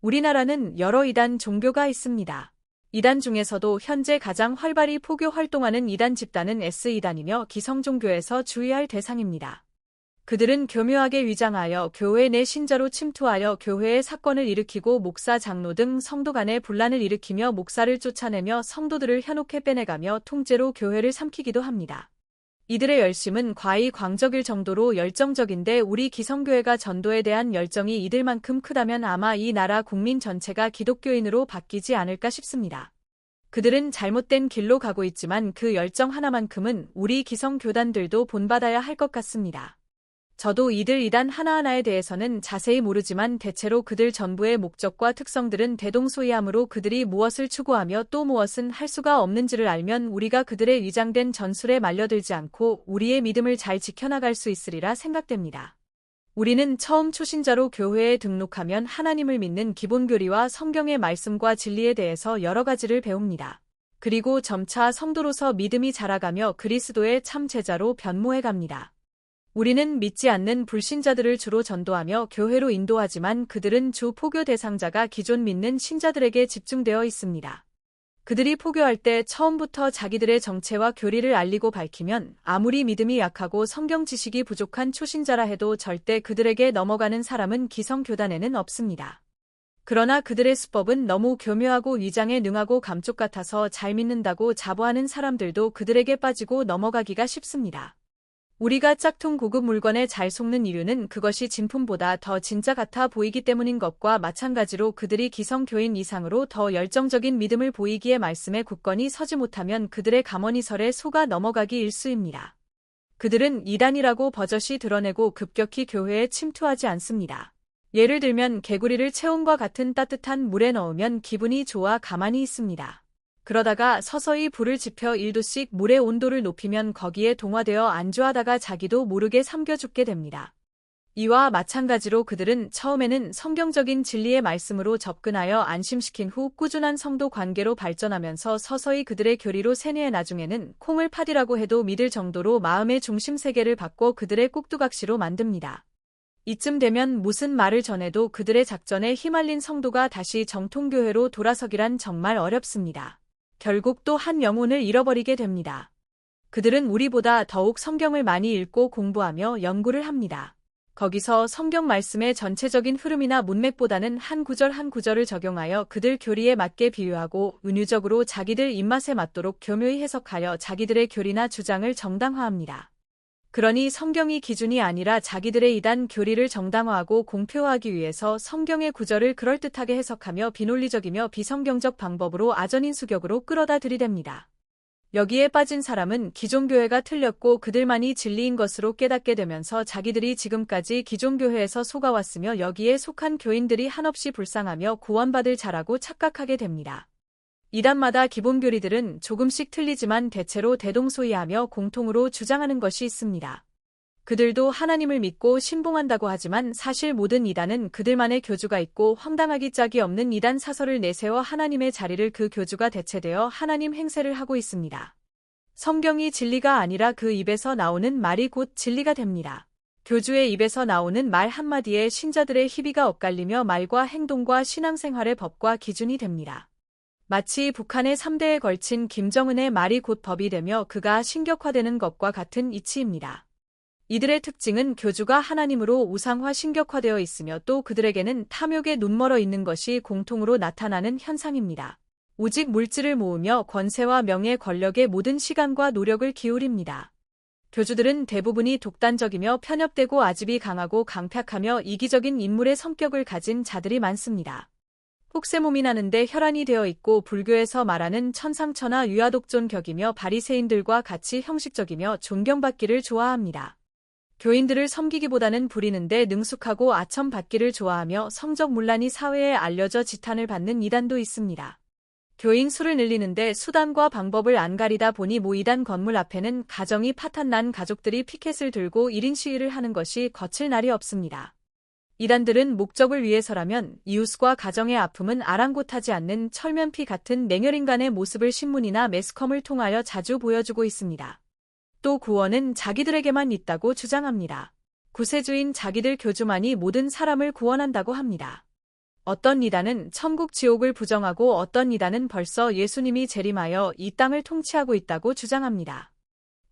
우리나라는 여러 이단 종교가 있습니다. 이단 중에서도 현재 가장 활발히 포교 활동하는 이단 집단은 S이단이며 기성종교에서 주의할 대상입니다. 그들은 교묘하게 위장하여 교회 내 신자로 침투하여 교회의 사건을 일으키고 목사, 장로 등 성도 간의 분란을 일으키며 목사를 쫓아내며 성도들을 현혹해 빼내가며 통째로 교회를 삼키기도 합니다. 이들의 열심은 과히 광적일 정도로 열정적인데 우리 기성교회가 전도에 대한 열정이 이들만큼 크다면 아마 이 나라 국민 전체가 기독교인으로 바뀌지 않을까 싶습니다. 그들은 잘못된 길로 가고 있지만 그 열정 하나만큼은 우리 기성교단들도 본받아야 할 것 같습니다. 저도 이들 이단 하나하나에 대해서는 자세히 모르지만 대체로 그들 전부의 목적과 특성들은 대동소이하므로 그들이 무엇을 추구하며 또 무엇은 할 수가 없는지를 알면 우리가 그들의 위장된 전술에 말려들지 않고 우리의 믿음을 잘 지켜나갈 수 있으리라 생각됩니다. 우리는 처음 초신자로 교회에 등록하면 하나님을 믿는 기본교리와 성경의 말씀과 진리에 대해서 여러 가지를 배웁니다. 그리고 점차 성도로서 믿음이 자라가며 그리스도의 참 제자로 변모해갑니다. 우리는 믿지 않는 불신자들을 주로 전도하며 교회로 인도하지만 그들은 주 포교 대상자가 기존 믿는 신자들에게 집중되어 있습니다. 그들이 포교할 때 처음부터 자기들의 정체와 교리를 알리고 밝히면 아무리 믿음이 약하고 성경 지식이 부족한 초신자라 해도 절대 그들에게 넘어가는 사람은 기성교단에는 없습니다. 그러나 그들의 수법은 너무 교묘하고 위장에 능하고 감쪽 같아서 잘 믿는다고 자부하는 사람들도 그들에게 빠지고 넘어가기가 쉽습니다. 우리가 짝퉁 고급 물건에 잘 속는 이유는 그것이 진품보다 더 진짜 같아 보이기 때문인 것과 마찬가지로 그들이 기성교인 이상으로 더 열정적인 믿음을 보이기에 말씀에 굳건히 서지 못하면 그들의 가머니설에 속아 넘어가기 일쑤입니다. 그들은 이단이라고 버젓이 드러내고 급격히 교회에 침투하지 않습니다. 예를 들면 개구리를 체온과 같은 따뜻한 물에 넣으면 기분이 좋아 가만히 있습니다. 그러다가 서서히 불을 지펴 1도씩 물의 온도를 높이면 거기에 동화되어 안주하다가 자기도 모르게 삼켜 죽게 됩니다. 이와 마찬가지로 그들은 처음에는 성경적인 진리의 말씀으로 접근하여 안심시킨 후 꾸준한 성도 관계로 발전하면서 서서히 그들의 교리로 세뇌해 나중에는 콩을 팥이라고 해도 믿을 정도로 마음의 중심 세계를 바꿔 그들의 꼭두각시로 만듭니다. 이쯤 되면 무슨 말을 전해도 그들의 작전에 휘말린 성도가 다시 정통교회로 돌아서기란 정말 어렵습니다. 결국 또 한 영혼을 잃어버리게 됩니다. 그들은 우리보다 더욱 성경을 많이 읽고 공부하며 연구를 합니다. 거기서 성경 말씀의 전체적인 흐름이나 문맥보다는 한 구절 한 구절을 적용하여 그들 교리에 맞게 비유하고 은유적으로 자기들 입맛에 맞도록 교묘히 해석하여 자기들의 교리나 주장을 정당화합니다. 그러니 성경이 기준이 아니라 자기들의 이단 교리를 정당화하고 공표하기 위해서 성경의 구절을 그럴듯하게 해석하며 비논리적이며 비성경적 방법으로 아전인수격으로 끌어다 들이댑니다. 여기에 빠진 사람은 기존 교회가 틀렸고 그들만이 진리인 것으로 깨닫게 되면서 자기들이 지금까지 기존 교회에서 속아왔으며 여기에 속한 교인들이 한없이 불쌍하며 구원받을 자라고 착각하게 됩니다. 이단마다 기본 교리들은 조금씩 틀리지만 대체로 대동소이하며 공통으로 주장하는 것이 있습니다. 그들도 하나님을 믿고 신봉한다고 하지만 사실 모든 이단은 그들만의 교주가 있고 황당하기 짝이 없는 이단 사설을 내세워 하나님의 자리를 그 교주가 대체되어 하나님 행세를 하고 있습니다. 성경이 진리가 아니라 그 입에서 나오는 말이 곧 진리가 됩니다. 교주의 입에서 나오는 말 한마디에 신자들의 희비가 엇갈리며 말과 행동과 신앙생활의 법과 기준이 됩니다. 마치 북한의 3대에 걸친 김정은의 말이 곧 법이 되며 그가 신격화되는 것과 같은 이치입니다. 이들의 특징은 교주가 하나님으로 우상화 신격화되어 있으며 또 그들에게는 탐욕에 눈멀어 있는 것이 공통으로 나타나는 현상입니다. 오직 물질을 모으며 권세와 명예 권력에 모든 시간과 노력을 기울입니다. 교주들은 대부분이 독단적이며 편협되고 아집이 강하고 강팍하며 이기적인 인물의 성격을 가진 자들이 많습니다. 혹세무민 하는데 혈안이 되어 있고 불교에서 말하는 천상천하 유아독존 격이며 바리새인들과 같이 형식적이며 존경받기를 좋아합니다. 교인들을 섬기기보다는 부리는데 능숙하고 아첨받기를 좋아하며 성적문란이 사회에 알려져 지탄을 받는 이단도 있습니다. 교인 수를 늘리는데 수단과 방법을 안 가리다 보니 모 이단 건물 앞에는 가정이 파탄난 가족들이 피켓을 들고 1인 시위를 하는 것이 거칠 날이 없습니다. 이단들은 목적을 위해서라면 이웃과 가정의 아픔은 아랑곳하지 않는 철면피 같은 냉혈인간의 모습을 신문이나 매스컴을 통하여 자주 보여주고 있습니다. 또 구원은 자기들에게만 있다고 주장합니다. 구세주인 자기들 교주만이 모든 사람을 구원한다고 합니다. 어떤 이단은 천국 지옥을 부정하고 어떤 이단은 벌써 예수님이 재림하여 이 땅을 통치하고 있다고 주장합니다.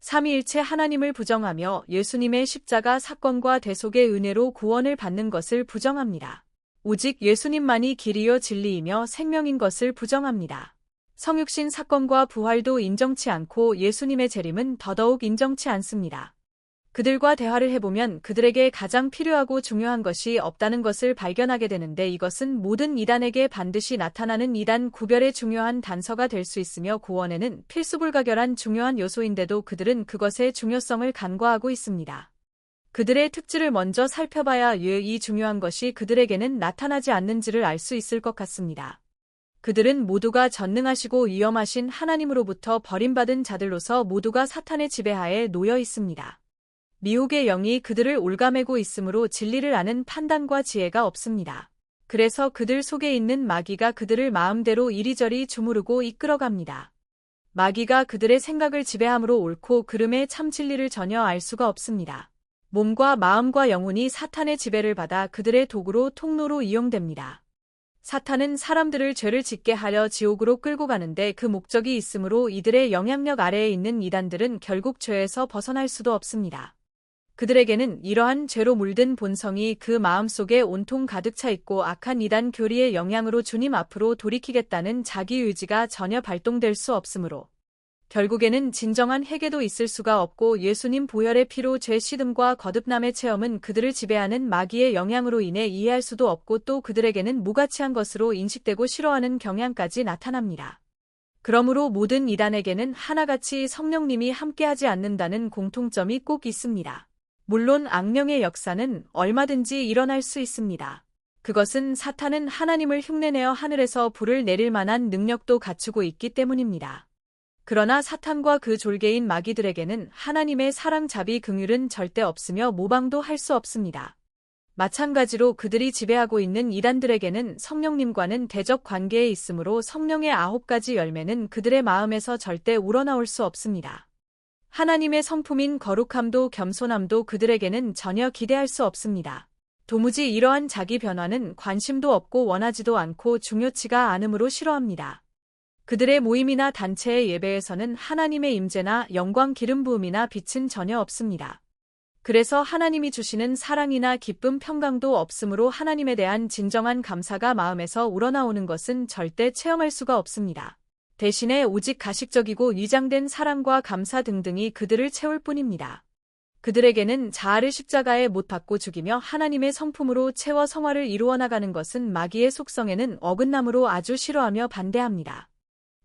삼위일체 하나님을 부정하며 예수님의 십자가 사건과 대속의 은혜로 구원을 받는 것을 부정합니다. 오직 예수님만이 길이요 진리이며 생명인 것을 부정합니다. 성육신 사건과 부활도 인정치 않고 예수님의 재림은 더더욱 인정치 않습니다. 그들과 대화를 해보면 그들에게 가장 필요하고 중요한 것이 없다는 것을 발견하게 되는데 이것은 모든 이단에게 반드시 나타나는 이단 구별의 중요한 단서가 될 수 있으며 구원에는 필수불가결한 중요한 요소인데도 그들은 그것의 중요성을 간과하고 있습니다. 그들의 특질을 먼저 살펴봐야 이 중요한 것이 그들에게는 나타나지 않는지를 알 수 있을 것 같습니다. 그들은 모두가 전능하시고 위엄하신 하나님으로부터 버림받은 자들로서 모두가 사탄의 지배하에 놓여 있습니다. 미혹의 영이 그들을 올가매고 있으므로 진리를 아는 판단과 지혜가 없습니다. 그래서 그들 속에 있는 마귀가 그들을 마음대로 이리저리 주무르고 이끌어갑니다. 마귀가 그들의 생각을 지배함으로 옳고 그름의 참 진리를 전혀 알 수가 없습니다. 몸과 마음과 영혼이 사탄의 지배를 받아 그들의 도구로 통로로 이용됩니다. 사탄은 사람들을 죄를 짓게 하려 지옥으로 끌고 가는데 그 목적이 있으므로 이들의 영향력 아래에 있는 이단들은 결국 죄에서 벗어날 수도 없습니다. 그들에게는 이러한 죄로 물든 본성이 그 마음속에 온통 가득 차 있고 악한 이단 교리의 영향으로 주님 앞으로 돌이키겠다는 자기 의지가 전혀 발동될 수 없으므로 결국에는 진정한 회개도 있을 수가 없고 예수님 보혈의 피로 죄 씻음과 거듭남의 체험은 그들을 지배하는 마귀의 영향으로 인해 이해할 수도 없고 또 그들에게는 무가치한 것으로 인식되고 싫어하는 경향까지 나타납니다. 그러므로 모든 이단에게는 하나같이 성령님이 함께하지 않는다는 공통점이 꼭 있습니다. 물론 악령의 역사는 얼마든지 일어날 수 있습니다. 그것은 사탄은 하나님을 흉내내어 하늘에서 불을 내릴 만한 능력도 갖추고 있기 때문입니다. 그러나 사탄과 그 졸개인 마귀들에게는 하나님의 사랑 자비 긍휼은 절대 없으며 모방도 할 수 없습니다. 마찬가지로 그들이 지배하고 있는 이단들에게는 성령님과는 대적 관계에 있으므로 성령의 9가지 열매는 그들의 마음에서 절대 우러나올 수 없습니다. 하나님의 성품인 거룩함도 겸손함도 그들에게는 전혀 기대할 수 없습니다. 도무지 이러한 자기 변화는 관심도 없고 원하지도 않고 중요치가 않으므로 싫어합니다. 그들의 모임이나 단체의 예배에서는 하나님의 임재나 영광 기름 부음이나 빛은 전혀 없습니다. 그래서 하나님이 주시는 사랑이나 기쁨 평강도 없으므로 하나님에 대한 진정한 감사가 마음에서 우러나오는 것은 절대 체험할 수가 없습니다. 대신에 오직 가식적이고 위장된 사랑과 감사 등등이 그들을 채울 뿐입니다. 그들에게는 자아를 십자가에 못 박고 죽이며 하나님의 성품으로 채워 성화를 이루어 나가는 것은 마귀의 속성에는 어긋나므로 아주 싫어하며 반대합니다.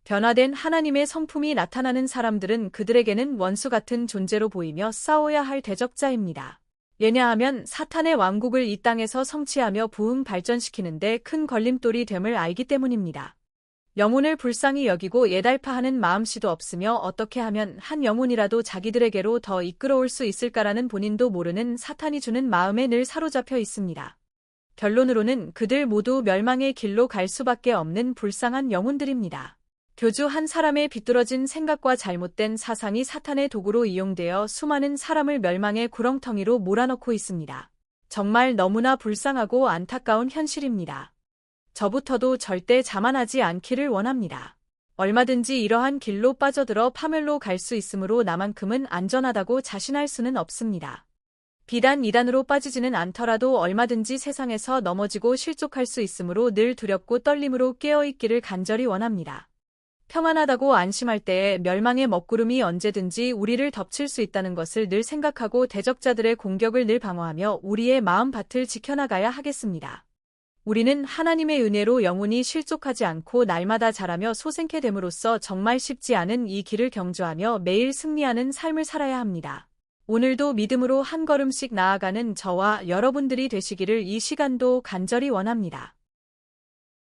변화된 하나님의 성품이 나타나는 사람들은 그들에게는 원수 같은 존재로 보이며 싸워야 할 대적자입니다. 왜냐하면 사탄의 왕국을 이 땅에서 성취하며 부흥 발전시키는데 큰 걸림돌이 됨을 알기 때문입니다. 영혼을 불쌍히 여기고 예달파하는 마음씨도 없으며 어떻게 하면 한 영혼이라도 자기들에게로 더 이끌어올 수 있을까라는 본인도 모르는 사탄이 주는 마음에 늘 사로잡혀 있습니다. 결론으로는 그들 모두 멸망의 길로 갈 수밖에 없는 불쌍한 영혼들입니다. 교주 한 사람의 비뚤어진 생각과 잘못된 사상이 사탄의 도구로 이용되어 수많은 사람을 멸망의 구렁텅이로 몰아넣고 있습니다. 정말 너무나 불쌍하고 안타까운 현실입니다. 저부터도 절대 자만하지 않기를 원합니다. 얼마든지 이러한 길로 빠져들어 파멸로 갈 수 있으므로 나만큼은 안전하다고 자신할 수는 없습니다. 비단 이단으로 빠지지는 않더라도 얼마든지 세상에서 넘어지고 실족할 수 있으므로 늘 두렵고 떨림으로 깨어있기를 간절히 원합니다. 평안하다고 안심할 때에 멸망의 먹구름이 언제든지 우리를 덮칠 수 있다는 것을 늘 생각하고 대적자들의 공격을 늘 방어하며 우리의 마음밭을 지켜나가야 하겠습니다. 우리는 하나님의 은혜로 영혼이 실족하지 않고 날마다 자라며 소생케 됨으로써 정말 쉽지 않은 이 길을 경주하며 매일 승리하는 삶을 살아야 합니다. 오늘도 믿음으로 한 걸음씩 나아가는 저와 여러분들이 되시기를 이 시간도 간절히 원합니다.